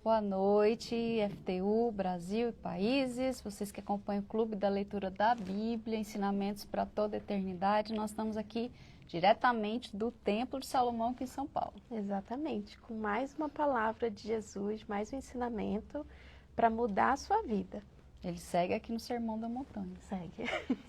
Boa noite, FTU, Brasil e países, vocês que acompanham o Clube da Leitura da Bíblia, Ensinamentos para toda a Eternidade. Nós estamos aqui diretamente do Templo de Salomão aqui em São Paulo. Exatamente, com mais uma palavra de Jesus, mais um ensinamento para mudar a sua vida. Ele segue aqui no Sermão da Montanha.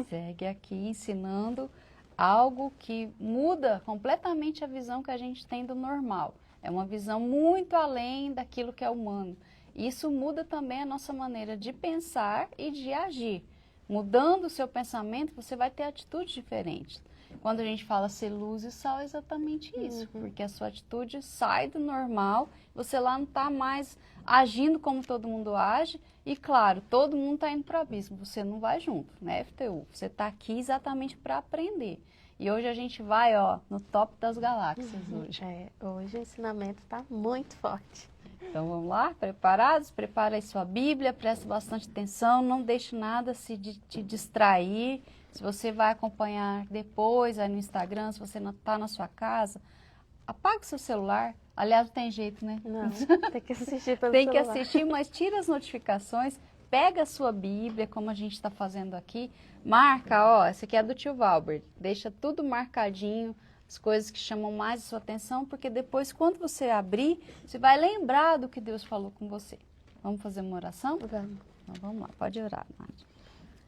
Segue aqui ensinando algo que muda completamente a visão que a gente tem do normal. É uma visão muito além daquilo que é humano. Isso muda também a nossa maneira de pensar e de agir. Mudando o seu pensamento, você vai ter atitudes diferentes. Quando a gente fala ser luz e sal, é exatamente isso. Porque a sua atitude sai do normal, você lá não está mais agindo como todo mundo age. E claro, todo mundo está indo para o abismo, você não vai junto, né, FTU? Você está aqui exatamente para aprender. E hoje a gente vai, no top das galáxias hoje. Hoje o ensinamento está muito forte. Então vamos lá, preparados? Prepara aí sua Bíblia, presta bastante atenção, não deixe nada te distrair. Se você vai acompanhar depois aí no Instagram, se você não está na sua casa, apaga o seu celular. Aliás, não tem jeito, né? Não, tem que assistir pelo Tem celular. que assistir, mas tira as notificações, pega a sua Bíblia, como a gente está fazendo aqui, marca, essa aqui é do tio Valbert, deixa tudo marcadinho, as coisas que chamam mais a sua atenção, porque depois, quando você abrir, você vai lembrar do que Deus falou com você. Vamos fazer uma oração? Vamos. Então vamos lá, pode orar, Nádia.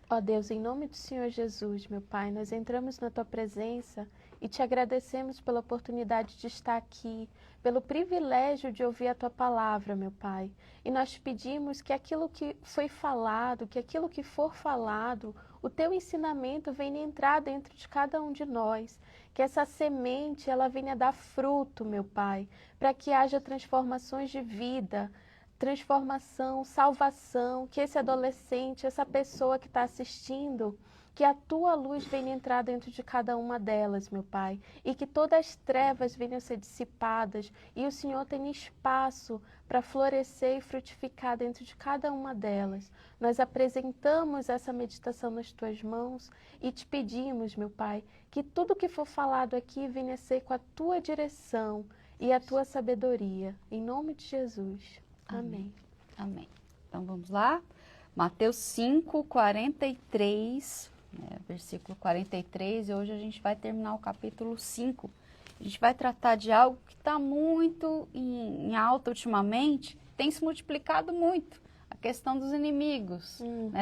Ó Deus, em nome do Senhor Jesus, meu Pai, nós entramos na Tua presença e Te agradecemos pela oportunidade de estar aqui, pelo privilégio de ouvir a Tua palavra, meu Pai. E nós te pedimos que aquilo que foi falado, que aquilo que for falado, o Teu ensinamento venha entrar dentro de cada um de nós. Que essa semente, ela venha dar fruto, meu Pai, para que haja transformações de vida, transformação, salvação, que esse adolescente, essa pessoa que está assistindo, que a Tua luz venha entrar dentro de cada uma delas, meu Pai, e que todas as trevas venham ser dissipadas e o Senhor tenha espaço para florescer e frutificar dentro de cada uma delas. Nós apresentamos essa meditação nas Tuas mãos e te pedimos, meu Pai, que tudo que for falado aqui venha ser com a Tua direção e a Tua sabedoria. Em nome de Jesus. Amém. Amém. Então vamos lá. Mateus 5, 43, versículo 43, e hoje a gente vai terminar o capítulo 5. A gente vai tratar de algo que está muito em alta ultimamente, tem se multiplicado muito. A questão dos inimigos,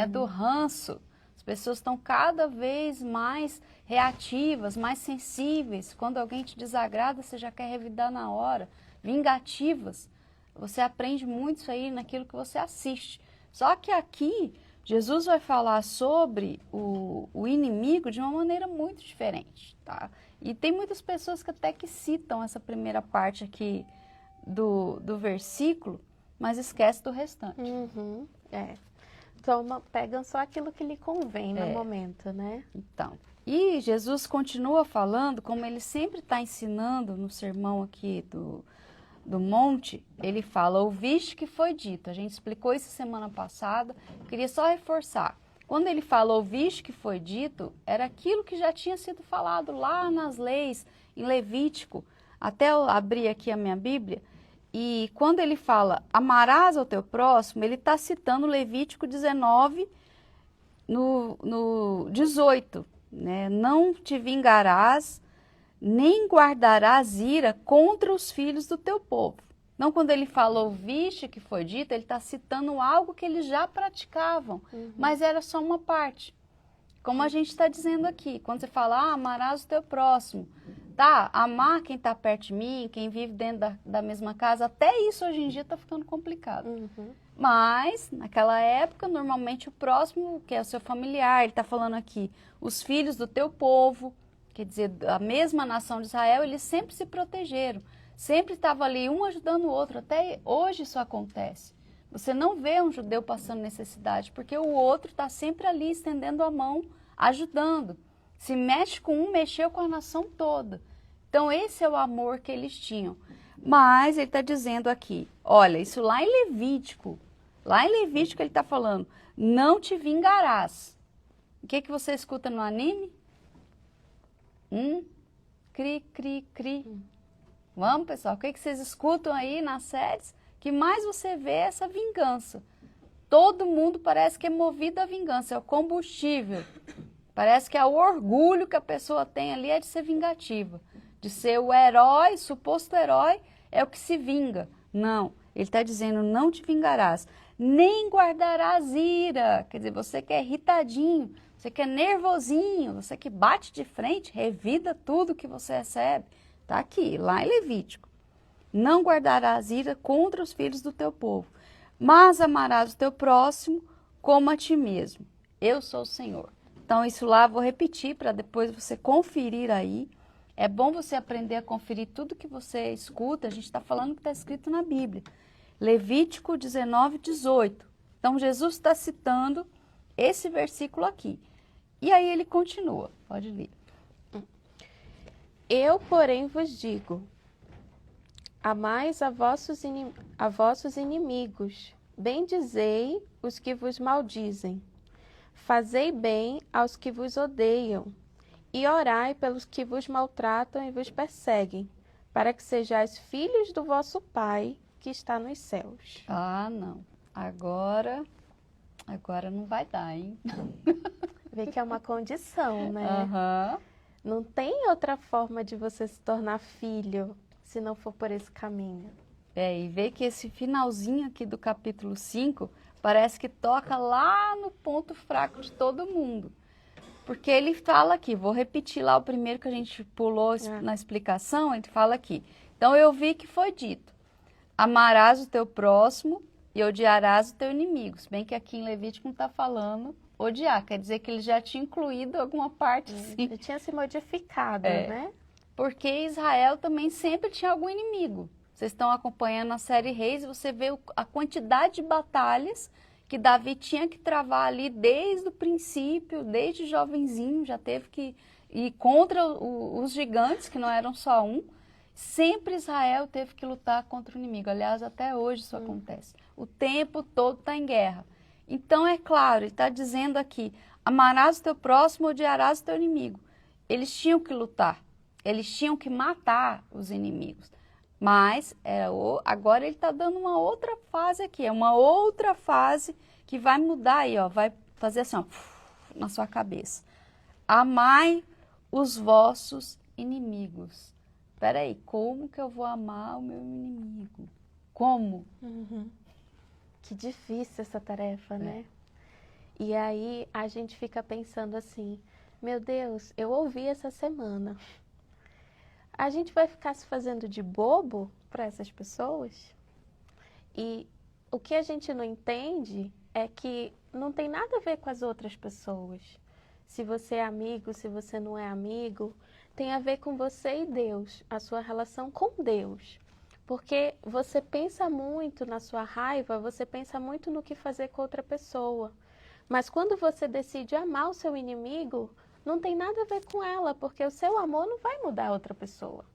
do ranço. As pessoas estão cada vez mais reativas, mais sensíveis. Quando alguém te desagrada, você já quer revidar na hora. Vingativas. Você aprende muito isso aí naquilo que você assiste. Só que aqui, Jesus vai falar sobre o inimigo de uma maneira muito diferente, tá? E tem muitas pessoas que até que citam essa primeira parte aqui do versículo, mas esquece do restante. Pegam só aquilo que lhe convém no momento, né? Então, e Jesus continua falando, como ele sempre está ensinando no sermão aqui do monte, ele fala, ouviste que foi dito. A gente explicou isso semana passada, queria só reforçar. Quando ele fala, ouviste que foi dito, era aquilo que já tinha sido falado lá nas leis, em Levítico. Até eu abrir aqui a minha Bíblia, e quando ele fala, amarás ao teu próximo, ele está citando Levítico 19, no 18, né? Não te vingarás, nem guardarás ira contra os filhos do teu povo. Não, quando ele fala ouviste que foi dito, ele está citando algo que eles já praticavam, mas era só uma parte. Como a gente está dizendo aqui, quando você fala, amarás o teu próximo, tá? Amar quem está perto de mim, quem vive dentro da mesma casa, até isso hoje em dia está ficando complicado. Mas, naquela época, normalmente o próximo, que é o seu familiar, ele está falando aqui, os filhos do teu povo, quer dizer, a mesma nação de Israel, eles sempre se protegeram. Sempre estava ali um ajudando o outro. Até hoje isso acontece. Você não vê um judeu passando necessidade, porque o outro está sempre ali estendendo a mão, ajudando. Se mexe com um, mexeu com a nação toda. Então esse é o amor que eles tinham. Mas ele está dizendo aqui, olha, isso lá em Levítico ele está falando, não te vingarás. O que você escuta no anime? Cri, cri, cri. Vamos, pessoal, o que vocês escutam aí nas séries? que mais você vê é essa vingança. Todo mundo parece que é movido à vingança, é o combustível. Parece que é o orgulho que a pessoa tem ali é de ser vingativa, de ser o herói, suposto herói, é o que se vinga. Não, ele está dizendo, não te vingarás, nem guardarás ira. Quer dizer, você que é irritadinho, você que é nervosinho, você que bate de frente, revida tudo que você recebe. Está aqui, lá em Levítico. Não guardarás ira contra os filhos do teu povo, mas amarás o teu próximo como a ti mesmo. Eu sou o Senhor. Então, isso lá vou repetir para depois você conferir aí. É bom você aprender a conferir tudo que você escuta. A gente está falando que está escrito na Bíblia. Levítico 19, 18. Então, Jesus está citando esse versículo aqui. E aí ele continua. Pode ler. Eu, porém, vos digo, amais a vossos inimigos, bendizei os que vos maldizem, fazei bem aos que vos odeiam, e orai pelos que vos maltratam e vos perseguem, para que sejais filhos do vosso Pai que está nos céus. Ah, não. Agora não vai dar, hein? Vê que é uma condição, né? Aham. Não tem outra forma de você se tornar filho se não for por esse caminho. E vê que esse finalzinho aqui do capítulo 5 parece que toca lá no ponto fraco de todo mundo. Porque ele fala aqui, vou repetir lá o primeiro que a gente pulou na explicação, ele fala aqui. Então eu vi que foi dito, amarás o teu próximo e odiarás o teu inimigo. Se bem que aqui em Levítico não está falando odiar, quer dizer que ele já tinha incluído alguma parte sim. Ele tinha se modificado, né? Porque Israel também sempre tinha algum inimigo. Vocês estão acompanhando a série Reis e você vê a quantidade de batalhas que Davi tinha que travar ali desde o princípio, desde jovenzinho, já teve que ir contra os gigantes, que não eram só um. Sempre Israel teve que lutar contra o inimigo. Aliás, até hoje isso acontece. O tempo todo está em guerra. Então, é claro, ele está dizendo aqui, amarás o teu próximo, odiarás o teu inimigo. Eles tinham que lutar, eles tinham que matar os inimigos. Mas agora ele está dando uma outra fase aqui, é uma outra fase que vai mudar aí, ó, vai fazer assim, ó, na sua cabeça. Amai os vossos inimigos. Espera aí, como que eu vou amar o meu inimigo? Como? Que difícil essa tarefa, né? E aí a gente fica pensando assim, meu Deus, eu ouvi essa semana. A gente vai ficar se fazendo de bobo para essas pessoas? E o que a gente não entende é que não tem nada a ver com as outras pessoas. Se você é amigo, se você não é amigo, tem a ver com você e Deus, a sua relação com Deus. Porque você pensa muito na sua raiva, você pensa muito no que fazer com outra pessoa. Mas quando você decide amar o seu inimigo, não tem nada a ver com ela, porque o seu amor não vai mudar a outra pessoa.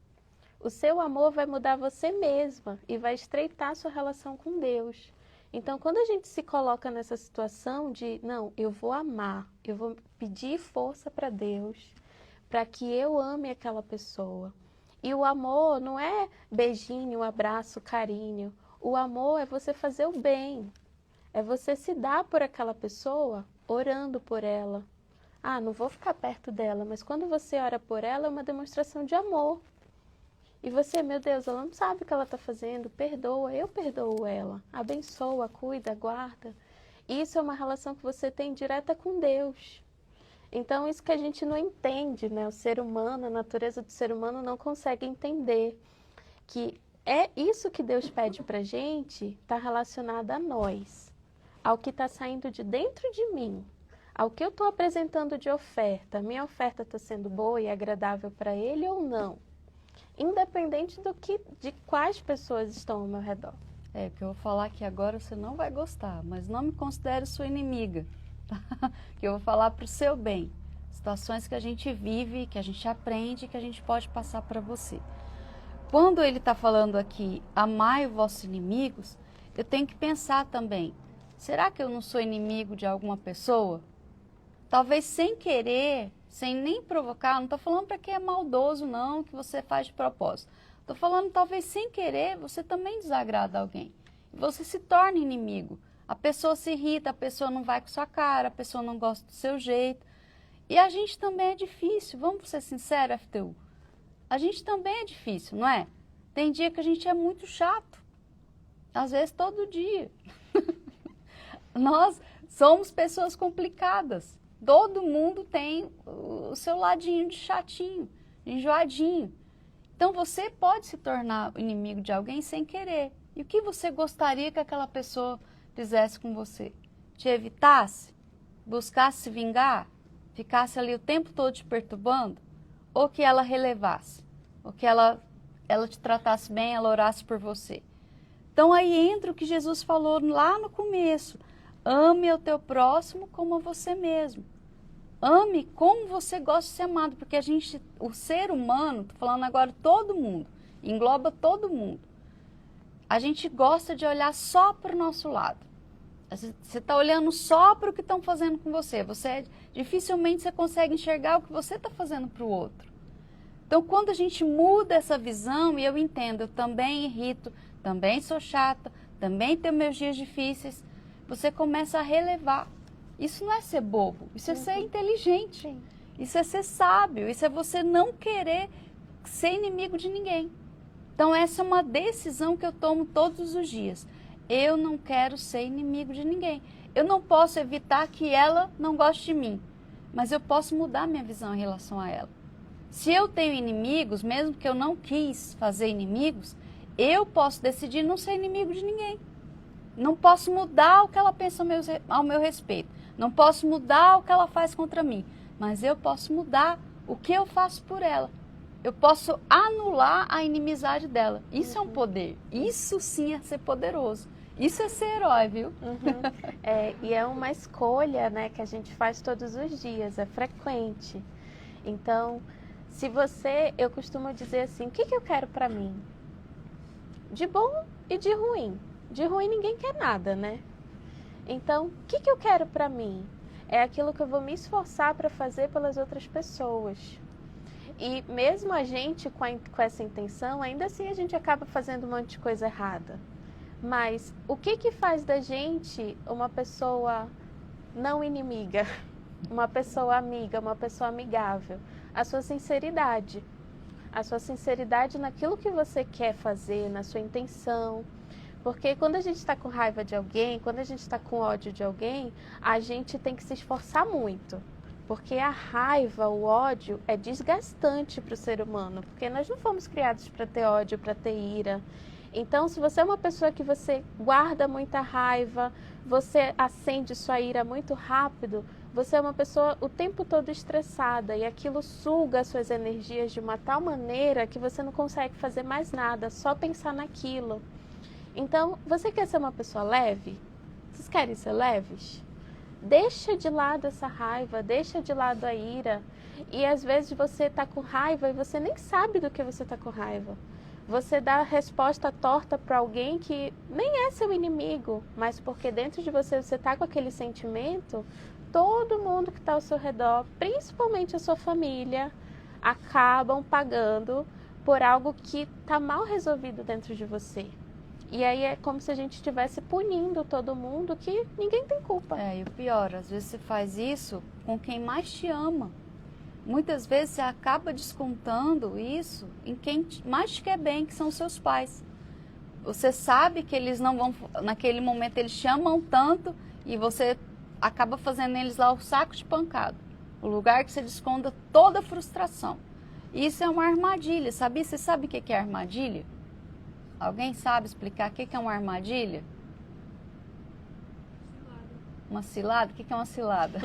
O seu amor vai mudar você mesma e vai estreitar a sua relação com Deus. Então, quando a gente se coloca nessa situação de, não, eu vou amar, eu vou pedir força para Deus, para que eu ame aquela pessoa. E o amor não é beijinho, abraço, carinho. O amor é você fazer o bem. É você se dar por aquela pessoa, orando por ela. Ah, não vou ficar perto dela, mas quando você ora por ela, é uma demonstração de amor. E você, meu Deus, ela não sabe o que ela está fazendo, perdoa, eu perdoo ela. Abençoa, cuida, guarda. Isso é uma relação que você tem direta com Deus. Então, isso que a gente não entende, né? O ser humano, a natureza do ser humano não consegue entender que é isso que Deus pede pra gente, está relacionado a nós, ao que está saindo de dentro de mim, ao que eu estou apresentando de oferta. Minha oferta está sendo boa e agradável para Ele ou não? Independente de quais pessoas estão ao meu redor. O que eu vou falar aqui agora você não vai gostar, mas não me considere sua inimiga. Que eu vou falar para o seu bem. Situações que a gente vive, que a gente aprende, que a gente pode passar para você. Quando ele está falando aqui, amai os vossos inimigos, eu tenho que pensar também, será que eu não sou inimigo de alguma pessoa? Talvez sem querer, sem nem provocar, não estou falando para quem é maldoso não, que você faz de propósito. Estou falando talvez sem querer, você também desagrada alguém. você se torna inimigo. A pessoa se irrita, a pessoa não vai com sua cara, a pessoa não gosta do seu jeito. E a gente também é difícil, vamos ser sinceros, FTU. A gente também é difícil, não é? Tem dia que a gente é muito chato. Às vezes todo dia. Nós somos pessoas complicadas. Todo mundo tem o seu ladinho de chatinho, de enjoadinho. Então você pode se tornar inimigo de alguém sem querer. E o que você gostaria que aquela pessoa fizesse com você? Te evitasse? Buscasse se vingar? Ficasse ali o tempo todo te perturbando? Ou que ela relevasse? Ou que ela te tratasse bem, ela orasse por você? Então aí entra o que Jesus falou lá no começo. Ame o teu próximo como a você mesmo. Ame como você gosta de ser amado, porque o ser humano, estou falando agora todo mundo, engloba todo mundo. A gente gosta de olhar só para o nosso lado. Você está olhando só para o que estão fazendo com você. Dificilmente você consegue enxergar o que você está fazendo para o outro. Então, quando a gente muda essa visão, e eu entendo, eu também irrito, também sou chata, também tenho meus dias difíceis, você começa a relevar. Isso não é ser bobo, isso é ser inteligente. Sim. Isso é ser sábio, isso é você não querer ser inimigo de ninguém. Então, essa é uma decisão que eu tomo todos os dias. Eu não quero ser inimigo de ninguém. Eu não posso evitar que ela não goste de mim, mas eu posso mudar minha visão em relação a ela. Se eu tenho inimigos, mesmo que eu não quis fazer inimigos, eu posso decidir não ser inimigo de ninguém. Não posso mudar o que ela pensa ao meu respeito. Não posso mudar o que ela faz contra mim. Mas eu posso mudar o que eu faço por ela. Eu posso anular a inimizade dela. Isso é um poder. Isso sim é ser poderoso. Isso é ser herói, viu? E é uma escolha, né, que a gente faz todos os dias, é frequente. Então, eu costumo dizer assim, o que eu quero pra mim? De bom e de ruim. De ruim ninguém quer nada, né? Então, o que eu quero pra mim? É aquilo que eu vou me esforçar para fazer pelas outras pessoas. E mesmo a gente com essa intenção, ainda assim a gente acaba fazendo um monte de coisa errada. Mas o que faz da gente uma pessoa não inimiga, uma pessoa amiga, uma pessoa amigável? A sua sinceridade. A sua sinceridade naquilo que você quer fazer, na sua intenção. Porque quando a gente está com raiva de alguém, quando a gente está com ódio de alguém, a gente tem que se esforçar muito. Porque a raiva, o ódio é desgastante para o ser humano. Porque nós não fomos criados para ter ódio, para ter ira. Então, se você é uma pessoa que você guarda muita raiva, você acende sua ira muito rápido, você é uma pessoa o tempo todo estressada e aquilo suga as suas energias de uma tal maneira que você não consegue fazer mais nada, só pensar naquilo. Então, você quer ser uma pessoa leve? Vocês querem ser leves? Deixa de lado essa raiva, deixa de lado a ira. E às vezes você está com raiva e você nem sabe do que você está com raiva. Você dá a resposta torta para alguém que nem é seu inimigo, mas porque dentro de você está com aquele sentimento, todo mundo que está ao seu redor, principalmente a sua família, acabam pagando por algo que está mal resolvido dentro de você. E aí é como se a gente estivesse punindo todo mundo que ninguém tem culpa. E o pior, às vezes você faz isso com quem mais te ama. Muitas vezes você acaba descontando isso em quem mais te quer bem, que são os seus pais. Você sabe que eles não vão, naquele momento eles te amam tanto e você acaba fazendo eles lá o saco de pancada. O lugar que você desconta toda a frustração. Isso é uma armadilha, sabia? Você sabe o que é armadilha? Alguém sabe explicar o que é uma armadilha? Uma cilada? O que é uma cilada?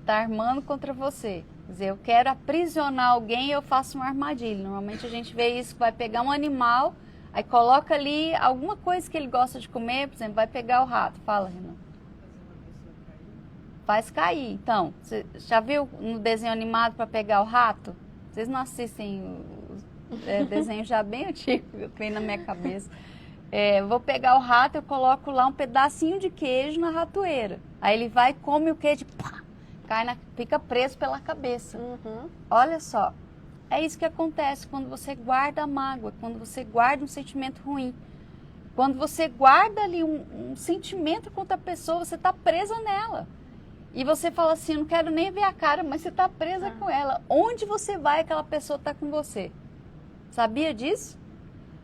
Está armando contra você. Quer dizer, eu quero aprisionar alguém e eu faço uma armadilha. Normalmente a gente vê isso, que vai pegar um animal, aí coloca ali alguma coisa que ele gosta de comer, por exemplo, vai pegar o rato. Fala, Renan. Faz cair. Então, você já viu no desenho animado para pegar o rato? Vocês não assistem o desenho já bem antigo, que vem na minha cabeça. Vou pegar o rato, eu coloco lá um pedacinho de queijo na ratoeira. Aí ele vai, come o queijo, pá, fica preso pela cabeça. Uhum. Olha só, É isso que acontece quando você guarda a mágoa, quando você guarda um sentimento ruim. Quando você guarda ali um sentimento contra a pessoa, você está presa nela. E você fala assim, não quero nem ver a cara, mas você está presa com ela. Onde você vai, aquela pessoa está com você. Sabia disso?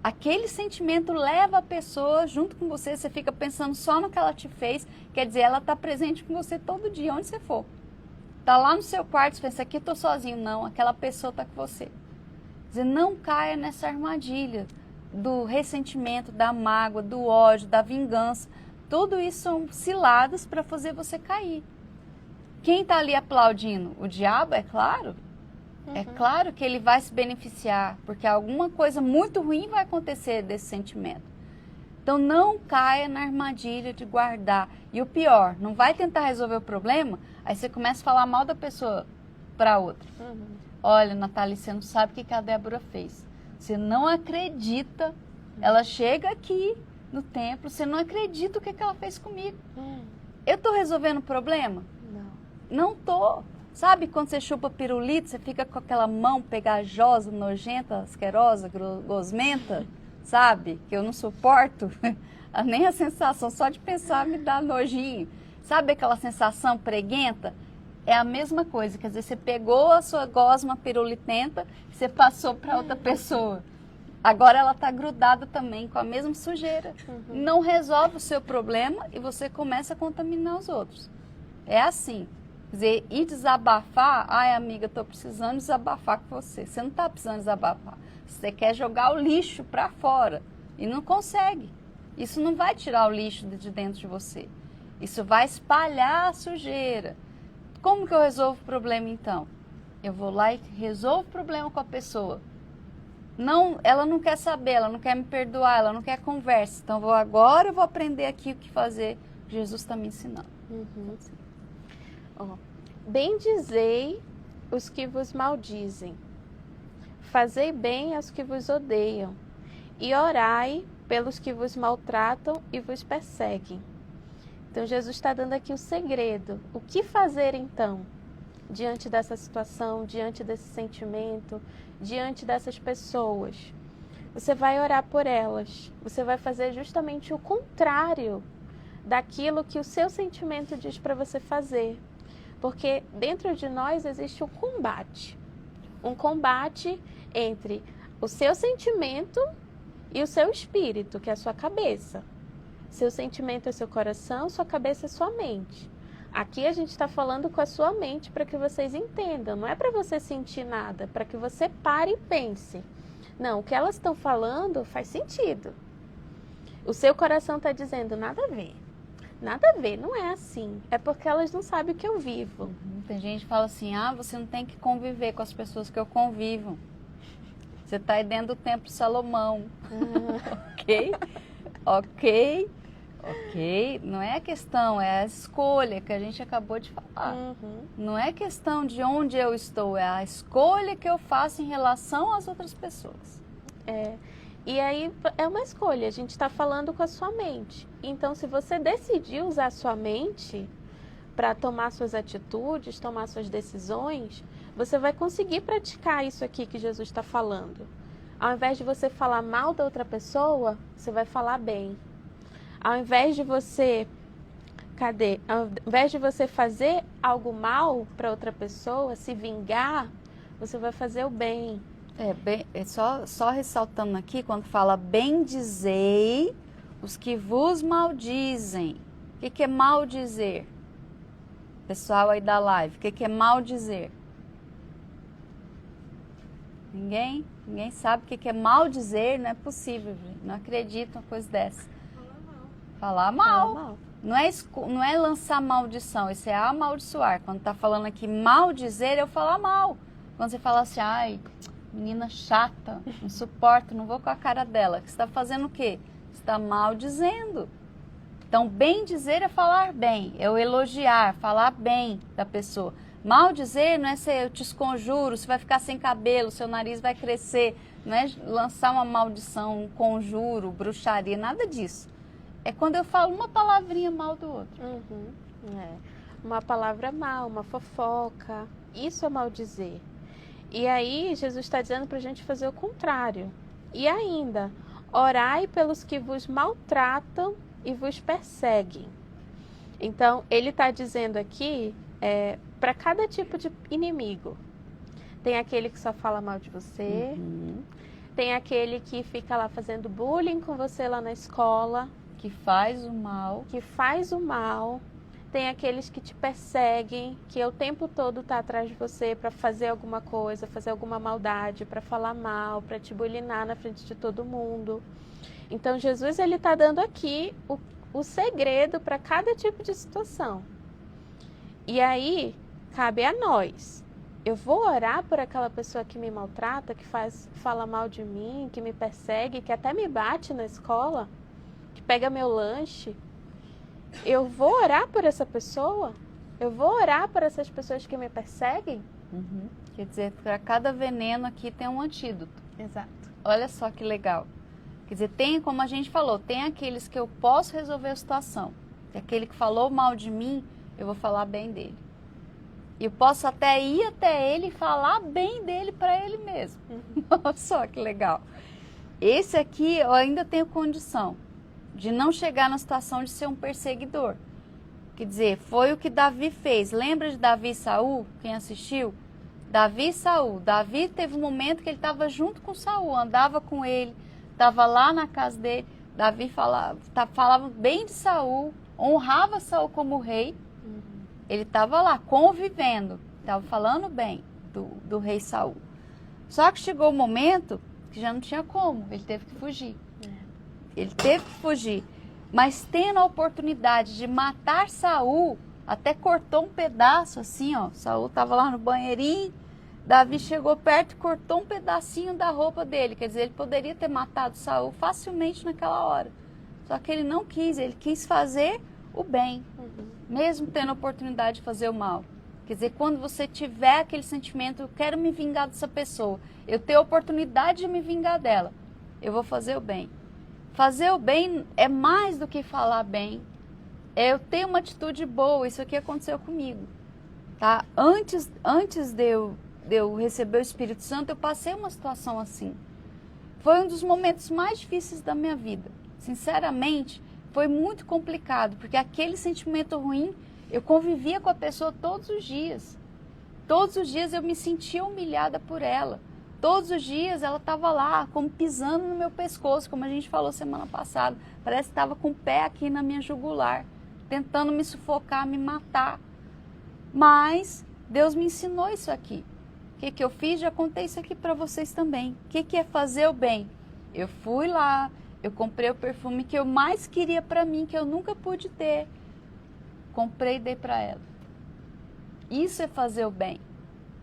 Aquele sentimento leva a pessoa junto com você, você fica pensando só no que ela te fez, quer dizer, ela está presente com você todo dia, onde você for. Está lá no seu quarto, você pensa, aqui estou sozinho. Não, aquela pessoa está com você. Quer dizer, não caia nessa armadilha do ressentimento, da mágoa, do ódio, da vingança. Tudo isso são ciladas para fazer você cair. Quem está ali aplaudindo? O diabo, é claro. É claro que ele vai se beneficiar, porque alguma coisa muito ruim vai acontecer desse sentimento. Então não caia na armadilha de guardar. E o pior, não vai tentar resolver o problema, aí você começa a falar mal da pessoa para outra. Olha, Natália, você não sabe o que a Débora fez. Você não acredita. Ela chega aqui no templo, você não acredita o que ela fez comigo. Eu estou resolvendo o problema? Não tô. Sabe quando você chupa pirulito, você fica com aquela mão pegajosa, nojenta, asquerosa, gosmenta? Sabe? Que eu não suporto. Nem a sensação, só de pensar me dá nojinho. Sabe aquela sensação preguenta? É a mesma coisa. Quer dizer, você pegou a sua gosma pirulitenta e você passou para outra pessoa. Agora ela está grudada também com a mesma sujeira. Não resolve o seu problema e você começa a contaminar os outros. É assim. Quer dizer, e desabafar, ai amiga, estou precisando desabafar com você. Você não está precisando desabafar. Você quer jogar o lixo para fora e não consegue. Isso não vai tirar o lixo de dentro de você. Isso vai espalhar a sujeira. Como que eu resolvo o problema então? Eu vou lá e resolvo o problema com a pessoa. Não, ela não quer saber, ela não quer me perdoar, ela não quer conversa. Então agora eu vou aprender aqui o que fazer. Jesus está me ensinando. Bendizei os que vos maldizem, fazei bem aos que vos odeiam, e orai pelos que vos maltratam e vos perseguem. Então Jesus está dando aqui o segredo. O que fazer então? Diante dessa situação, diante desse sentimento, diante dessas pessoas. Você vai orar por elas. Você vai fazer justamente o contrário daquilo que o seu sentimento diz para você fazer. Porque dentro de nós existe um combate. Um combate entre o seu sentimento e o seu espírito, que é a sua cabeça. Seu sentimento é seu coração, sua cabeça é sua mente. Aqui a gente está falando com a sua mente para que vocês entendam. Não é para você sentir nada, para que você pare e pense. Não, o que elas estão falando faz sentido. O seu coração está dizendo nada a ver. Nada a ver, não é assim. É porque elas não sabem o que eu vivo. Tem gente que fala assim, você não tem que conviver com as pessoas que eu convivo. Você está aí dentro do templo de Salomão. Ok. Não é a questão, é a escolha que a gente acabou de falar. Não é questão de onde eu estou, é a escolha que eu faço em relação às outras pessoas. E aí é uma escolha, a gente está falando com a sua mente. Então, se você decidir usar a sua mente para tomar suas atitudes, tomar suas decisões, você vai conseguir praticar isso aqui que Jesus está falando. Ao invés de você falar mal da outra pessoa, você vai falar bem. Ao invés de você... Ao invés de você fazer algo mal para outra pessoa, se vingar, você vai fazer o bem. Só ressaltando aqui, quando fala bendizei os que vos maldizem. O que é maldizer? Pessoal aí da live, o que é maldizer? Ninguém sabe o que é maldizer, não é possível, gente. Não acredito uma coisa dessa. Falar mal. Não é lançar maldição, isso é amaldiçoar. Quando está falando aqui maldizer, eu falar mal. Quando você fala assim, ai, menina chata, não suporto, não vou com a cara dela. Você está fazendo o quê? Você está maldizendo. Então, bem dizer é falar bem, é o elogiar, falar bem da pessoa. Maldizer não é ser eu te esconjuro, você vai ficar sem cabelo, seu nariz vai crescer. Não é lançar uma maldição, um conjuro, bruxaria, nada disso. É quando eu falo uma palavrinha mal do outro. Uma palavra mal, uma fofoca, isso é maldizer. E aí, Jesus está dizendo para a gente fazer o contrário. E ainda, orai pelos que vos maltratam e vos perseguem. Então, ele está dizendo aqui, para cada tipo de inimigo. Tem aquele que só fala mal de você, tem aquele que fica lá fazendo bullying com você lá na escola, Que faz o mal. Tem aqueles que te perseguem, que o tempo todo tá atrás de você para fazer alguma coisa, fazer alguma maldade, para falar mal, para te bulinar na frente de todo mundo. Então Jesus ele tá dando aqui o segredo para cada tipo de situação. E aí cabe a nós. Eu vou orar por aquela pessoa que me maltrata, que fala mal de mim, que me persegue, que até me bate na escola, que pega meu lanche. Eu vou orar por essa pessoa? Eu vou orar por essas pessoas que me perseguem? Quer dizer, para cada veneno aqui tem um antídoto. Exato. Olha só que legal. Quer dizer, tem, como a gente falou, tem aqueles que eu posso resolver a situação. E aquele que falou mal de mim, eu vou falar bem dele. E eu posso até ir até ele e falar bem dele para ele mesmo. Olha só que legal. Esse aqui eu ainda tenho condição de não chegar na situação de ser um perseguidor. Quer dizer, foi o que Davi fez. Lembra de Davi e Saul? Quem assistiu? Davi e Saul. Davi teve um momento que ele estava junto com Saul, andava com ele, estava lá na casa dele. Davi falava bem de Saul, honrava Saul como rei. Ele estava lá convivendo, estava falando bem do rei Saul. Só que chegou o momento que já não tinha como, ele teve que fugir. Ele teve que fugir, mas tendo a oportunidade de matar Saul, até cortou um pedaço assim, ó. Saul estava lá no banheirinho, Davi chegou perto e cortou um pedacinho da roupa dele. Quer dizer, ele poderia ter matado Saul facilmente naquela hora. Só que ele não quis, ele quis fazer o bem, mesmo tendo a oportunidade de fazer o mal. Quer dizer, quando você tiver aquele sentimento, eu quero me vingar dessa pessoa, eu tenho a oportunidade de me vingar dela, eu vou fazer o bem. Fazer o bem é mais do que falar bem. Eu tenho uma atitude boa, isso aqui aconteceu comigo. Tá? Antes de eu receber o Espírito Santo, eu passei uma situação assim. Foi um dos momentos mais difíceis da minha vida. Sinceramente, foi muito complicado, porque aquele sentimento ruim, eu convivia com a pessoa todos os dias. Todos os dias eu me sentia humilhada por ela. Todos os dias ela estava lá, como pisando no meu pescoço, como a gente falou semana passada. Parece que estava com o pé aqui na minha jugular, tentando me sufocar, me matar. Mas Deus me ensinou isso aqui. O que eu fiz? Já contei isso aqui para vocês também. O que é fazer o bem? Eu fui lá, eu comprei o perfume que eu mais queria para mim, que eu nunca pude ter. Comprei e dei para ela. Isso é fazer o bem.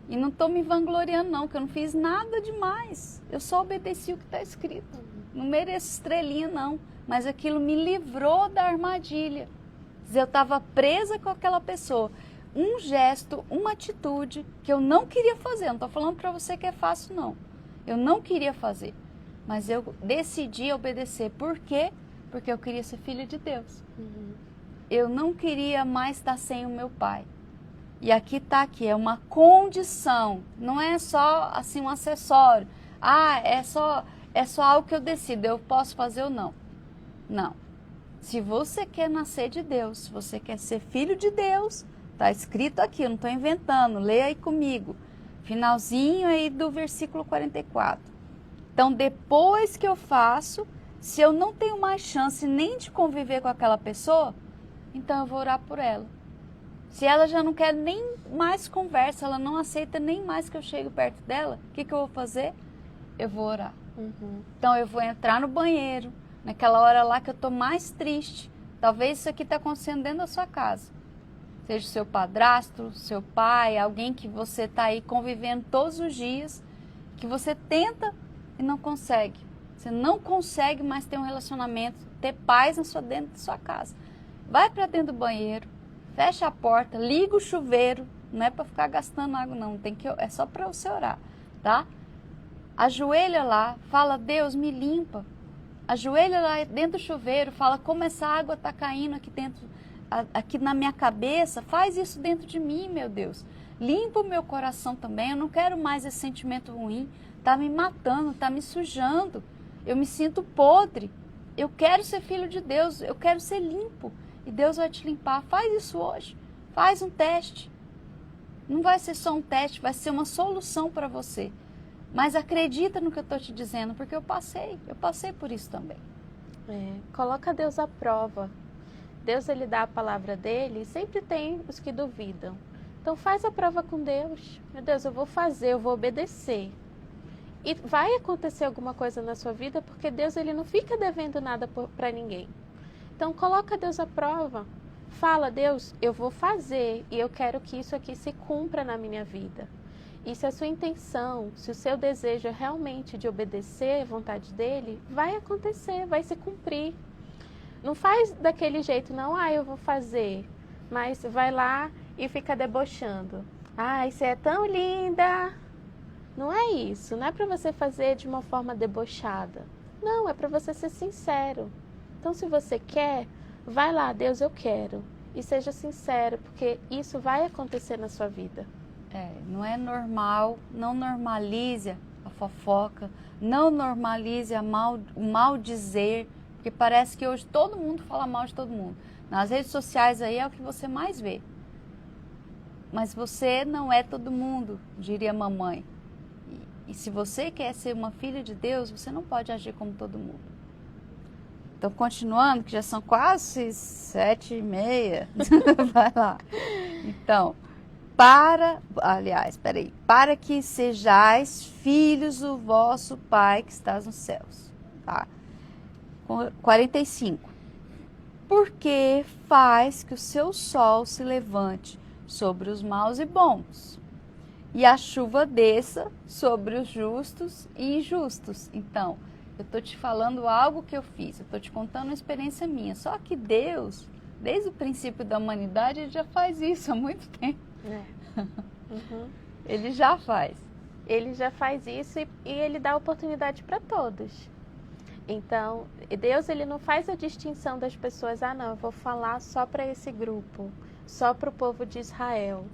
E não estou me vangloriando não, que eu não fiz nada demais. Eu só obedeci o que está escrito. Não mereço estrelinha não, mas aquilo me livrou da armadilha. Eu estava presa com aquela pessoa. Um gesto, uma atitude que eu não queria fazer. Não estou falando para você que é fácil não. Eu não queria fazer. Mas eu decidi obedecer. Por quê? Porque eu queria ser filha de Deus. Eu não queria mais estar sem o meu pai. E aqui está aqui, é uma condição, não é só assim um acessório. Ah, é só algo que eu decido, eu posso fazer ou não. Não. Se você quer nascer de Deus, se você quer ser filho de Deus, está escrito aqui, eu não estou inventando, leia aí comigo. Finalzinho aí do versículo 44. Então, depois que eu faço, se eu não tenho mais chance nem de conviver com aquela pessoa, então eu vou orar por ela. Se ela já não quer nem mais conversa, ela não aceita nem mais que eu chegue perto dela, o que eu vou fazer? Eu vou orar. Então eu vou entrar no banheiro, naquela hora lá que eu estou mais triste. Talvez isso aqui está acontecendo dentro da sua casa. Seja o seu padrasto, seu pai, alguém que você está aí convivendo todos os dias, que você tenta e não consegue. Você não consegue mais ter um relacionamento, ter paz dentro da sua casa. Vai para dentro do banheiro. Fecha a porta, liga o chuveiro, não é para ficar gastando água não, é só para você orar, tá? Ajoelha lá, fala, Deus me limpa. Ajoelha lá dentro do chuveiro, fala como essa água está caindo aqui dentro, aqui na minha cabeça, faz isso dentro de mim, meu Deus. Limpa o meu coração também, eu não quero mais esse sentimento ruim, tá me matando, tá me sujando, eu me sinto podre, eu quero ser filho de Deus, eu quero ser limpo, e Deus vai te limpar. Faz isso hoje, faz um teste, não vai ser só um teste, vai ser uma solução para você, mas acredita no que eu estou te dizendo, porque eu passei por isso também. Coloca Deus à prova. Deus, ele dá a palavra dele e sempre tem os que duvidam. Então faz a prova com Deus. Meu Deus, eu vou fazer, eu vou obedecer. E vai acontecer alguma coisa na sua vida, porque Deus, ele não fica devendo nada para ninguém. Então coloca Deus à prova. Fala, Deus, eu vou fazer e eu quero que isso aqui se cumpra na minha vida. E se a sua intenção, se o seu desejo é realmente de obedecer à vontade dele, vai acontecer, vai se cumprir. Não faz daquele jeito, não, eu vou fazer, mas vai lá e fica debochando. Você é tão linda. Não é isso, não é para você fazer de uma forma debochada. Não, é para você ser sincero. Então, se você quer, vai lá, Deus, eu quero. E seja sincero, porque isso vai acontecer na sua vida. Não é normal, não normalize a fofoca, não normalize o mal dizer, porque parece que hoje todo mundo fala mal de todo mundo. Nas redes sociais aí é o que você mais vê. Mas você não é todo mundo, diria a mamãe. E se você quer ser uma filha de Deus, você não pode agir como todo mundo. Então, continuando, que já são quase 7h30. Vai lá. Então, para que sejais filhos do vosso Pai que estás nos céus. Tá? 45. Porque faz que o seu sol se levante sobre os maus e bons, e a chuva desça sobre os justos e injustos. Então, eu estou te falando algo que eu fiz, eu estou te contando uma experiência minha. Só que Deus, desde o princípio da humanidade, ele já faz isso há muito tempo. Uhum. Ele já faz. Ele já faz isso e ele dá oportunidade para todos. Então, Deus, ele não faz a distinção das pessoas, não, eu vou falar só para esse grupo, só para o povo de Israel.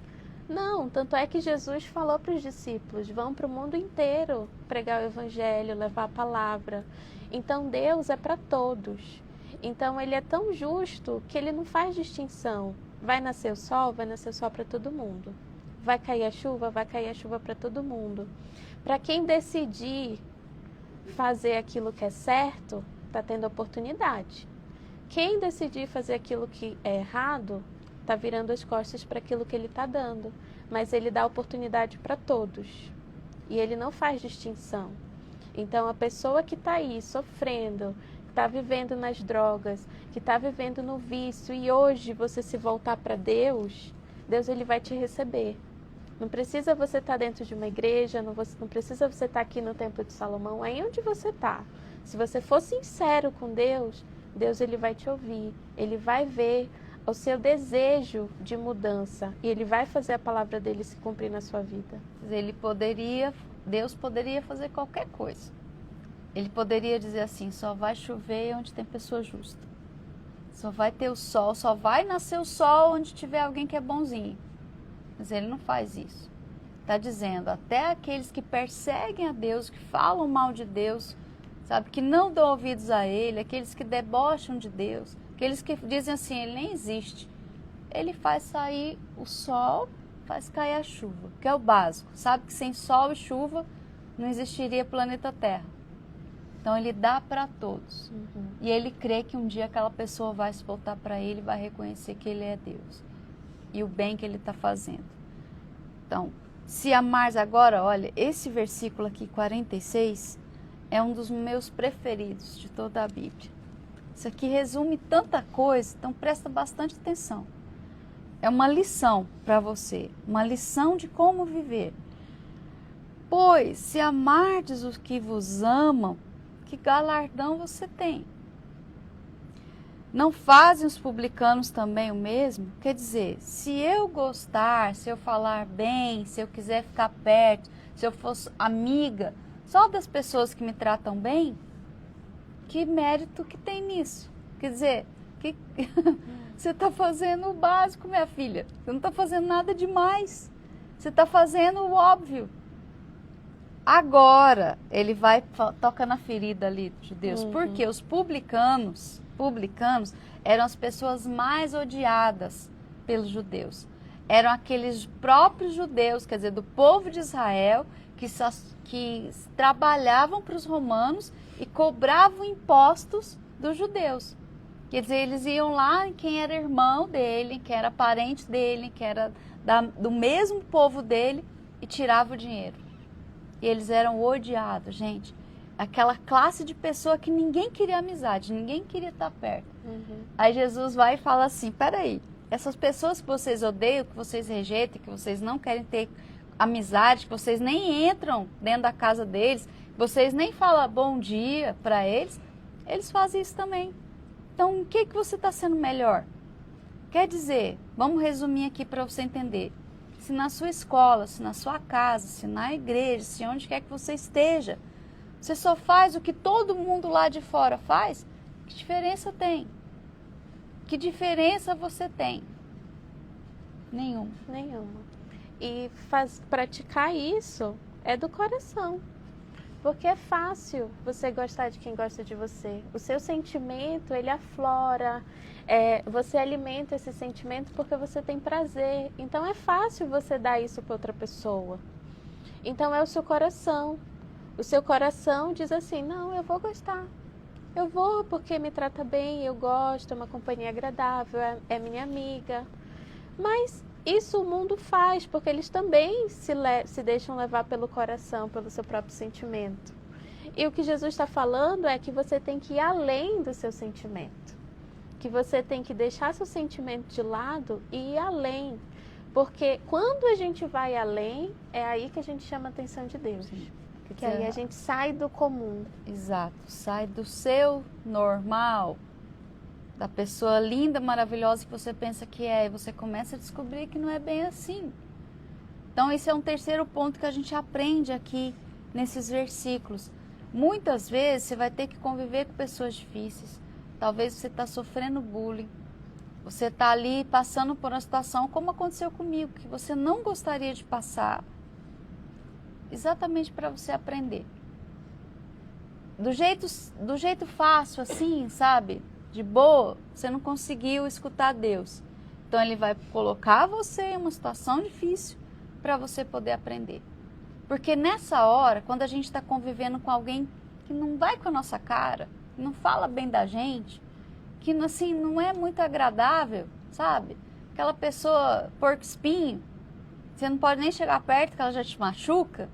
Não, tanto é que Jesus falou para os discípulos, vão para o mundo inteiro pregar o evangelho, levar a palavra. Então, Deus é para todos. Então, ele é tão justo que ele não faz distinção. Vai nascer o sol para todo mundo. Vai cair a chuva para todo mundo. Para quem decidir fazer aquilo que é certo, está tendo oportunidade. Quem decidir fazer aquilo que é errado, está virando as costas para aquilo que ele está dando. Mas ele dá oportunidade para todos. E ele não faz distinção. Então, a pessoa que está aí sofrendo, que está vivendo nas drogas, que está vivendo no vício, e hoje você se voltar para Deus, Deus, ele vai te receber. Não precisa você estar dentro de uma igreja, não precisa você estar aqui no Templo de Salomão, aí onde você está. Se você for sincero com Deus, Deus, ele vai te ouvir, ele vai ver o seu desejo de mudança e ele vai fazer a palavra dele se cumprir na sua vida. Deus poderia fazer qualquer coisa. Ele poderia dizer assim, só vai chover onde tem pessoa justa. Só vai ter o sol, só vai nascer o sol onde tiver alguém que é bonzinho. Mas ele não faz isso. Está dizendo, até aqueles que perseguem a Deus, que falam mal de Deus, sabe, que não dão ouvidos a ele, aqueles que debocham de Deus, aqueles que dizem assim, ele nem existe. Ele faz sair o sol, faz cair a chuva, que é o básico. Sabe que sem sol e chuva não existiria planeta Terra. Então ele dá para todos. Uhum. E ele crê que um dia aquela pessoa vai se voltar para ele e vai reconhecer que ele é Deus. E o bem que ele está fazendo. Então, se amares agora, olha, esse versículo aqui, 46, é um dos meus preferidos de toda a Bíblia. Isso aqui resume tanta coisa, então presta bastante atenção. É uma lição para você, uma lição de como viver. Pois, se amardes os que vos amam, que galardão você tem? Não fazem os publicanos também o mesmo? Quer dizer, se eu gostar, se eu falar bem, se eu quiser ficar perto, se eu fosse amiga só das pessoas que me tratam bem, que mérito que tem nisso? Quer dizer, que você está fazendo o básico, minha filha. Você não está fazendo nada demais. Você está fazendo o óbvio. Agora, ele vai, toca na ferida ali dos judeus, porque os publicanos eram as pessoas mais odiadas pelos judeus. Eram aqueles próprios judeus, quer dizer, do povo de Israel, que trabalhavam para os romanos e cobravam impostos dos judeus. Quer dizer, eles iam lá em quem era irmão dele, quem era parente dele, que era do mesmo povo dele, e tirava o dinheiro. E eles eram odiados, gente. Aquela classe de pessoa que ninguém queria amizade, ninguém queria estar perto. Aí Jesus vai e fala assim, peraí, essas pessoas que vocês odeiam, que vocês rejeitam, que vocês não querem ter amizade, que vocês nem entram dentro da casa deles, que vocês nem falam bom dia para eles fazem isso também. Então, o que você está sendo melhor? Quer dizer, vamos resumir aqui para você entender. Se na sua escola, se na sua casa, se na igreja, se onde quer que você esteja, você só faz o que todo mundo lá de fora faz, que diferença tem? Que diferença você tem? Nenhuma. E praticar isso é do coração. Porque é fácil você gostar de quem gosta de você. O seu sentimento, ele aflora. Você alimenta esse sentimento porque você tem prazer. Então é fácil você dar isso para outra pessoa. Então é o seu coração. O seu coração diz assim, não, eu vou gostar. Eu vou porque me trata bem, eu gosto, é uma companhia agradável, é minha amiga. Mas isso o mundo faz, porque eles também se deixam levar pelo coração, pelo seu próprio sentimento. E o que Jesus está falando é que você tem que ir além do seu sentimento. Que você tem que deixar seu sentimento de lado e ir além. Porque quando a gente vai além, é aí que a gente chama a atenção de Deus. Porque aí a gente sai do comum. Exato, sai do seu normal, da pessoa linda, maravilhosa que você pensa que é, e você começa a descobrir que não é bem assim. Então esse é um terceiro ponto que a gente aprende aqui nesses versículos. Muitas vezes você vai ter que conviver com pessoas difíceis. Talvez você está sofrendo bullying, você está ali passando por uma situação como aconteceu comigo, que você não gostaria de passar, exatamente para você aprender. Do jeito fácil assim, sabe? De boa, você não conseguiu escutar Deus. Então ele vai colocar você em uma situação difícil para você poder aprender. Porque nessa hora, quando a gente está convivendo com alguém que não vai com a nossa cara, que não fala bem da gente, que assim, não é muito agradável, sabe? Aquela pessoa porco-espinho, você não pode nem chegar perto que ela já te machuca.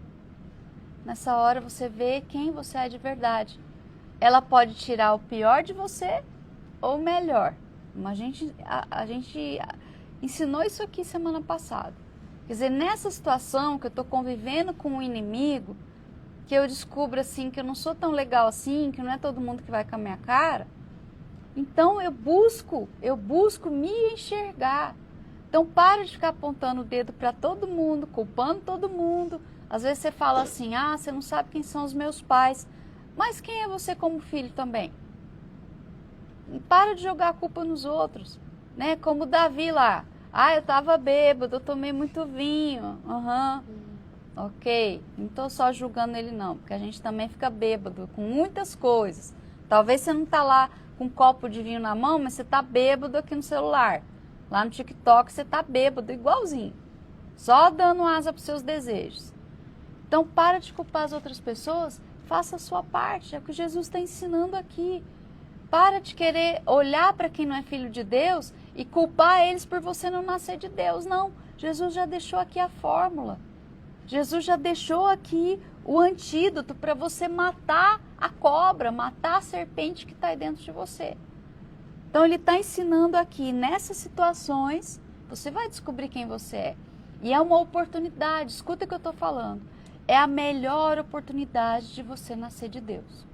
Nessa hora você vê quem você é de verdade. Ela pode tirar o pior de você ou melhor. Mas a gente ensinou isso aqui semana passada. Quer dizer, nessa situação que eu estou convivendo com um inimigo, que eu descubro assim que eu não sou tão legal assim, que não é todo mundo que vai com a minha cara, então eu busco me enxergar. Então para de ficar apontando o dedo para todo mundo, culpando todo mundo. Às vezes você fala assim, você não sabe quem são os meus pais, mas quem é você como filho também? E para de jogar a culpa nos outros, né? Como o Davi lá. Eu estava bêbado, eu tomei muito vinho. Ok, não estou só julgando ele não, porque a gente também fica bêbado com muitas coisas. Talvez você não está lá com um copo de vinho na mão, mas você está bêbado aqui no celular. Lá no TikTok você está bêbado igualzinho, só dando asa para os seus desejos. Então para de culpar as outras pessoas, faça a sua parte, é o que Jesus está ensinando aqui. Para de querer olhar para quem não é filho de Deus e culpar eles por você não nascer de Deus. Não, Jesus já deixou aqui a fórmula. Jesus já deixou aqui o antídoto para você matar a cobra, matar a serpente que está aí dentro de você. Então ele está ensinando aqui, nessas situações, você vai descobrir quem você é. E é uma oportunidade, escuta o que eu estou falando. É a melhor oportunidade de você nascer de Deus.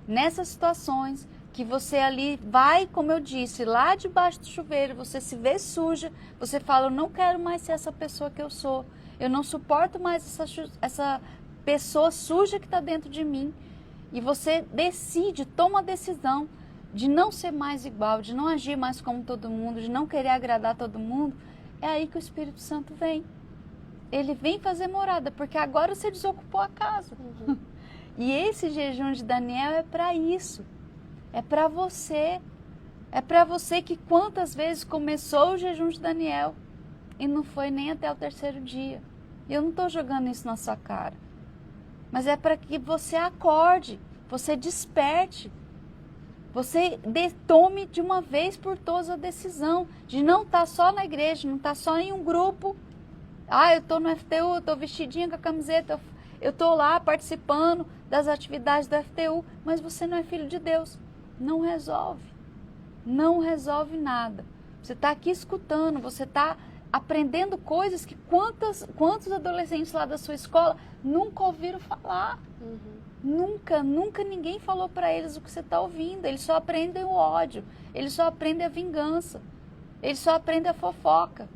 Nessas situações que você ali vai, como eu disse, lá debaixo do chuveiro, você se vê suja, você fala, eu não quero mais ser essa pessoa que eu sou, eu não suporto mais essa pessoa suja que está dentro de mim. E você decide, toma a decisão de não ser mais igual, de não agir mais como todo mundo, de não querer agradar todo mundo. É aí que o Espírito Santo vem. Ele vem fazer morada, porque agora você desocupou a casa. E esse jejum de Daniel é para isso. É para você. É para você que quantas vezes começou o jejum de Daniel e não foi nem até o 3º dia. Eu não estou jogando isso na sua cara. Mas é para que você acorde, você desperte. Você tome de uma vez por todas a decisão de não estar só na igreja, não estar só em um grupo. Eu estou no FTU, eu estou vestidinha com a camiseta, eu estou lá participando das atividades do FTU, mas você não é filho de Deus. Não resolve. Não resolve nada. Você está aqui escutando, você está aprendendo coisas que quantos adolescentes lá da sua escola nunca ouviram falar. Nunca ninguém falou para eles o que você está ouvindo. Eles só aprendem o ódio, eles só aprendem a vingança, eles só aprendem a fofoca.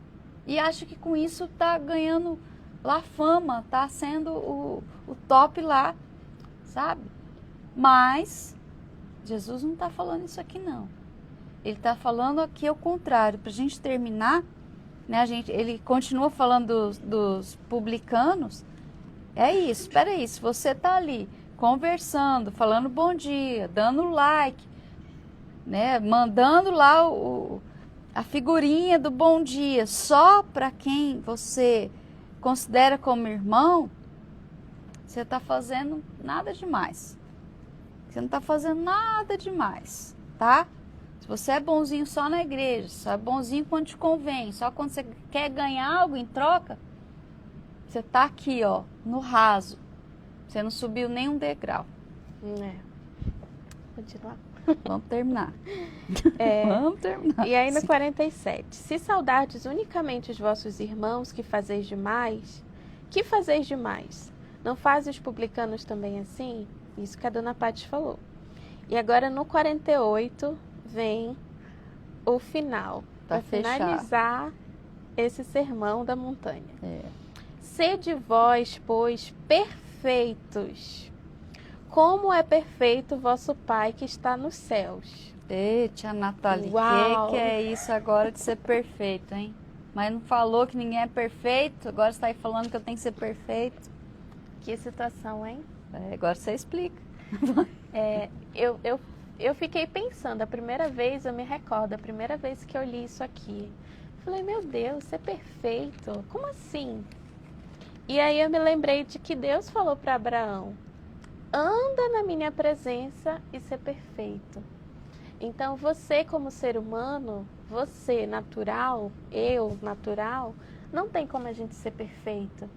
E acham que com isso está ganhando lá fama, está sendo o top lá, sabe? Mas Jesus não está falando isso aqui não. Ele está falando aqui ao contrário. Para a gente terminar, né, ele continua falando dos publicanos. É isso, espera aí, se você está ali conversando, falando bom dia, dando like, né, mandando lá a figurinha do bom dia só para quem você considera como irmão, você está fazendo nada demais. Você não está fazendo nada demais, tá? Se você é bonzinho só na igreja, só é bonzinho quando te convém, só quando você quer ganhar algo em troca, você está aqui, ó, no raso. Você não subiu nenhum degrau. Continuar. Vamos terminar. Vamos terminar. E aí no 47. Se saudardes unicamente os vossos irmãos, que fazeis demais? Que fazeis demais? Não fazem os publicanos também assim? Isso que a dona Paty falou. E agora no 48 vem o final. Para finalizar esse sermão da montanha. Sede vós, pois, perfeitos, como é perfeito o vosso Pai que está nos céus. Tia Nathalie, o que é isso agora de ser perfeito, hein? Mas não falou que ninguém é perfeito, agora você está aí falando que eu tenho que ser perfeito. Que situação, hein? Agora você explica. Eu fiquei pensando, a primeira vez, eu me recordo, a primeira vez que eu li isso aqui. Falei, meu Deus, ser perfeito, como assim? E aí eu me lembrei de que Deus falou para Abraão, anda na minha presença e ser perfeito. Então você como ser humano, você natural, eu natural, não tem como a gente ser perfeito.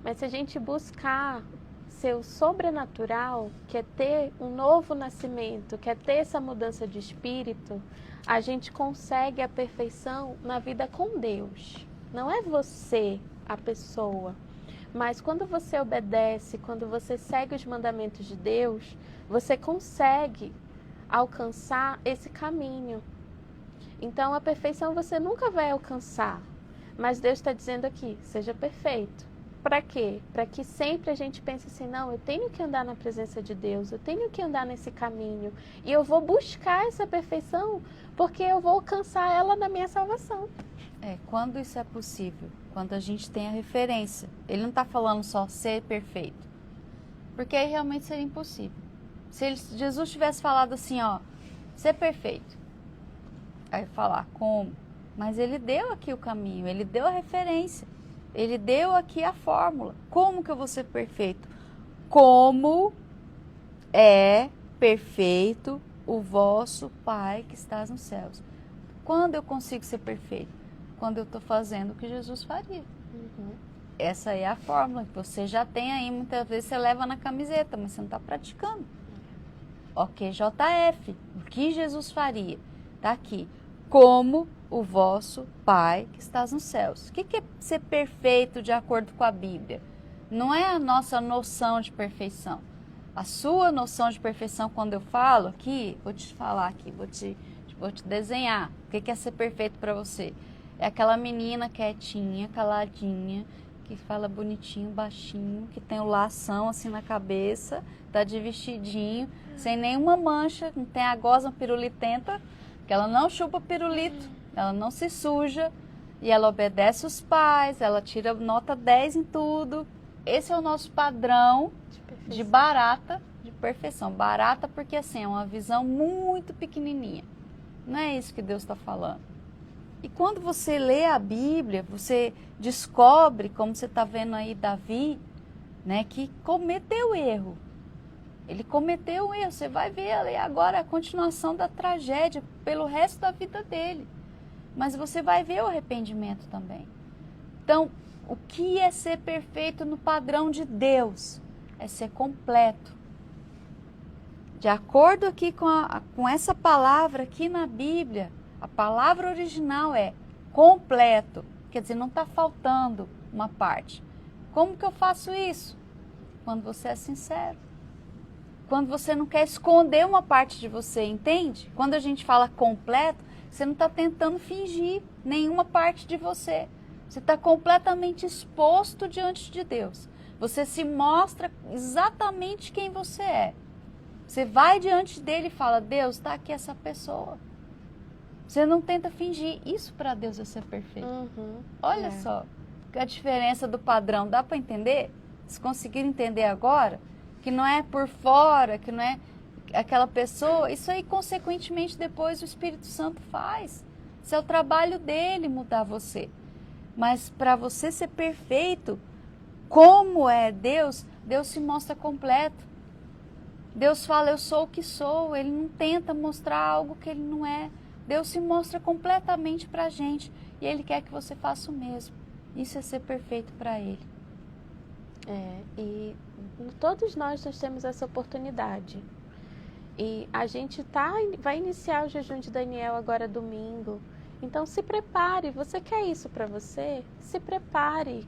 Mas se a gente buscar ser o sobrenatural, que é ter um novo nascimento, que é ter essa mudança de espírito, a gente consegue a perfeição na vida com Deus. Não é você a pessoa, mas quando você obedece, quando você segue os mandamentos de Deus, você consegue alcançar esse caminho. Então a perfeição você nunca vai alcançar, mas Deus está dizendo aqui, seja perfeito. Para quê? Para que sempre a gente pense assim, não, eu tenho que andar na presença de Deus, eu tenho que andar nesse caminho e eu vou buscar essa perfeição porque eu vou alcançar ela na minha salvação. Quando isso é possível? Quando a gente tem a referência. Ele não está falando só ser perfeito, porque aí realmente seria impossível. Se Jesus tivesse falado assim, ó, ser perfeito, aí falar como? Mas ele deu aqui o caminho, ele deu a referência. Ele deu aqui a fórmula. Como que eu vou ser perfeito? Como é perfeito o vosso Pai que estás nos céus. Quando eu consigo ser perfeito? Quando eu estou fazendo o que Jesus faria. Essa é a fórmula que você já tem aí. Muitas vezes você leva na camiseta, mas você não está praticando. OQJF, o que Jesus faria? Está aqui. Como o vosso Pai que estás nos céus. O que é ser perfeito de acordo com a Bíblia? Não é a nossa noção de perfeição. A sua noção de perfeição, quando eu falo aqui, vou te falar aqui, vou te desenhar. O que é ser perfeito para você? É aquela menina quietinha, caladinha, que fala bonitinho, baixinho, que tem o lação assim na cabeça, tá de vestidinho, sem nenhuma mancha, não tem a gosma pirulitenta, que ela não chupa pirulito, ela não se suja e ela obedece os pais, ela tira nota 10 em tudo. Esse é o nosso padrão de barata, de perfeição. Barata porque assim, é uma visão muito pequenininha. Não é isso que Deus está falando. E quando você lê a Bíblia, você descobre, como você está vendo aí Davi, né, que cometeu erro. Ele cometeu um erro. Você vai ver ali agora a continuação da tragédia pelo resto da vida dele. Mas você vai ver o arrependimento também. Então, o que é ser perfeito no padrão de Deus? É ser completo. De acordo aqui com essa palavra aqui na Bíblia, a palavra original é completo. Quer dizer, não está faltando uma parte. Como que eu faço isso? Quando você é sincero. Quando você não quer esconder uma parte de você, entende? Quando a gente fala completo, você não está tentando fingir nenhuma parte de você. Você está completamente exposto diante de Deus. Você se mostra exatamente quem você é. Você vai diante dele e fala, Deus, está aqui essa pessoa. Você não tenta fingir. Isso para Deus é ser perfeito. Olha só a diferença do padrão. Dá para entender? Se conseguir entender agora, que não é por fora, que não é aquela pessoa, isso aí consequentemente depois o Espírito Santo faz. Isso é o trabalho dele mudar você. Mas para você ser perfeito, como é Deus, Deus se mostra completo. Deus fala, eu sou o que sou. Ele não tenta mostrar algo que ele não é. Deus se mostra completamente para a gente. E Ele quer que você faça o mesmo. Isso é ser perfeito para Ele. E todos nós temos essa oportunidade. E a gente vai iniciar o jejum de Daniel agora domingo. Então se prepare. Você quer isso para você? Se prepare.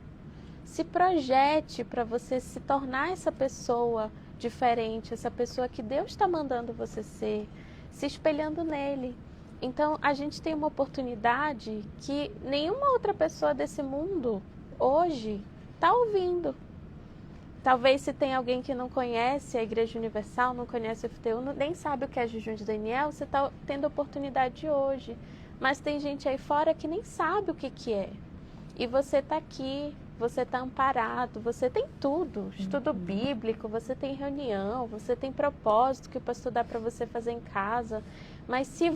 Se projete para você se tornar essa pessoa diferente, essa pessoa que Deus está mandando você ser, se espelhando nele. Então a gente tem uma oportunidade que nenhuma outra pessoa desse mundo hoje está ouvindo. Talvez se tem alguém que não conhece a Igreja Universal, não conhece o FTU, nem sabe o que é jejum de Daniel, você está tendo oportunidade hoje. Mas tem gente aí fora que nem sabe o que é. E você está aqui, você está amparado, você tem tudo. Estudo bíblico, você tem reunião, você tem propósito que o pastor dá para você fazer em casa. Mas se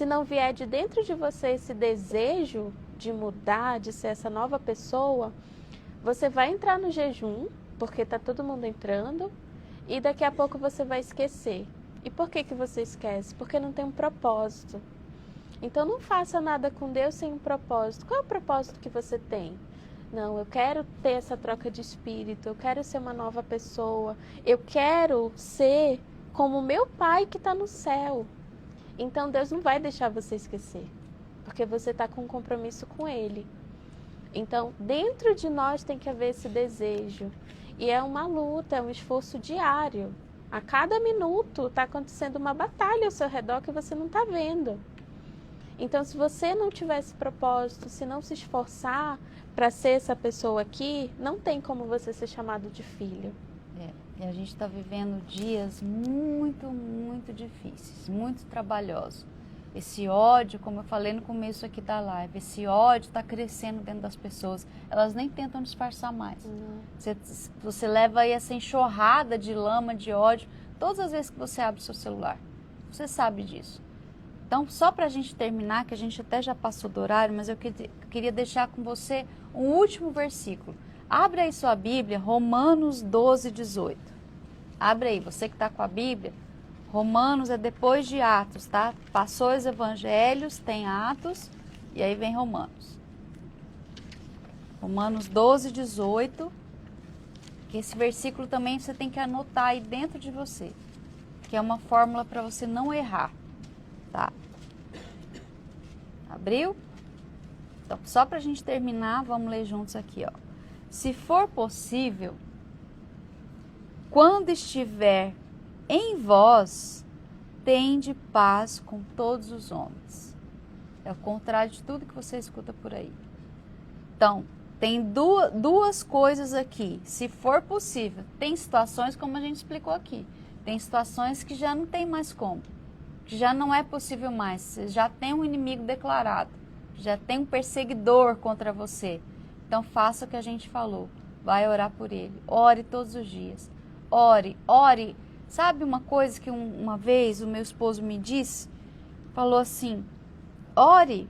não vier de dentro de você esse desejo de mudar, de ser essa nova pessoa, você vai entrar no jejum, porque está todo mundo entrando, e daqui a pouco você vai esquecer. E por que você esquece? Porque não tem um propósito. Então não faça nada com Deus sem um propósito. Qual é o propósito que você tem? Não, eu quero ter essa troca de espírito, eu quero ser uma nova pessoa, eu quero ser como meu Pai que está no céu. Então Deus não vai deixar você esquecer, porque você está com um compromisso com Ele. Então, dentro de nós tem que haver esse desejo. E é uma luta, é um esforço diário. A cada minuto está acontecendo uma batalha ao seu redor que você não está vendo. Então, se você não tiver esse propósito, se não se esforçar para ser essa pessoa aqui, não tem como você ser chamado de filho. E a gente está vivendo dias muito, muito difíceis, muito trabalhosos. Esse ódio, como eu falei no começo aqui da live, esse ódio está crescendo dentro das pessoas. Elas nem tentam disfarçar mais. Você leva aí essa enxurrada de lama, de ódio, todas as vezes que você abre o seu celular. Você sabe disso. Então, só para a gente terminar, que a gente até já passou do horário, mas eu queria deixar com você um último versículo. Abre aí sua Bíblia, Romanos 12, 18. Abre aí, você que está com a Bíblia. Romanos é depois de Atos, tá? Passou os evangelhos, tem Atos, e aí vem Romanos. Romanos 12, 18. Que esse versículo também você tem que anotar aí dentro de você. Que é uma fórmula para você não errar, tá? Abriu? Então, só para a gente terminar, vamos ler juntos aqui, ó. Se for possível, quando estiver em vós, tende paz com todos os homens. É o contrário de tudo que você escuta por aí. Então, tem duas coisas aqui. Se for possível, tem situações como a gente explicou aqui. Tem situações que já não tem mais como. Que já não é possível mais. Você já tem um inimigo declarado. já tem um perseguidor contra você. Então faça o que a gente falou, vai orar por ele, ore todos os dias, ore, ore. Sabe uma coisa que uma vez o meu esposo me disse? Falou assim, ore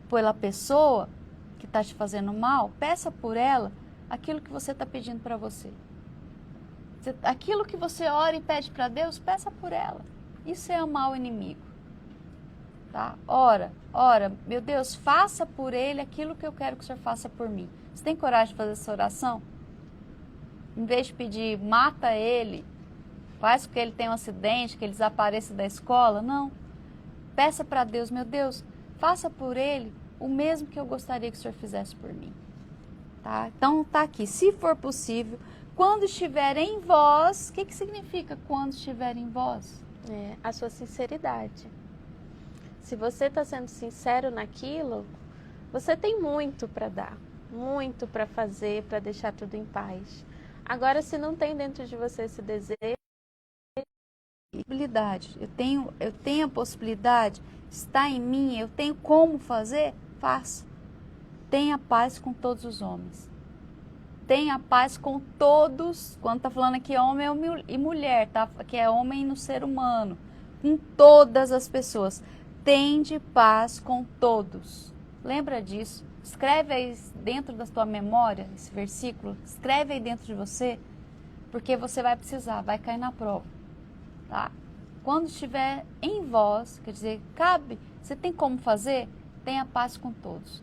pela pessoa que está te fazendo mal, peça por ela aquilo que você está pedindo para você. Aquilo que você ora e pede para Deus, peça por ela. Isso é amar o inimigo. Tá? Ora, meu Deus, faça por ele aquilo que eu quero que o Senhor faça por mim. Você tem coragem de fazer essa oração? Em vez de pedir, mata ele, faz com que ele tenha um acidente, que ele desapareça da escola, não. Peça para Deus, meu Deus, faça por ele o mesmo que eu gostaria que o Senhor fizesse por mim. Tá? Então tá aqui, se for possível, quando estiver em vós, o que significa quando estiver em vós? A sua sinceridade. Se você está sendo sincero naquilo, você tem muito para dar, muito para fazer, para deixar tudo em paz. Agora, se não tem dentro de você esse desejo, eu tenho a possibilidade, está em mim, eu tenho como fazer, faça. Tenha paz com todos os homens. Tenha paz com todos, quando está falando aqui homem e mulher, tá? Que é homem no ser humano, com todas as pessoas. Tende paz com todos. Lembra disso? Escreve aí dentro da tua memória esse versículo, escreve aí dentro de você, porque você vai precisar, vai cair na prova, tá? Quando estiver em vós, quer dizer, cabe, você tem como fazer? Tenha paz com todos.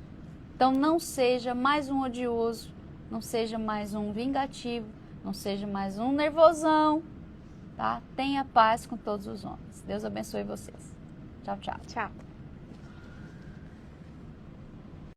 Então não seja mais um odioso, não seja mais um vingativo, não seja mais um nervosão, tá? Tenha paz com todos os homens. Deus abençoe vocês. Tchau, tchau. tchau.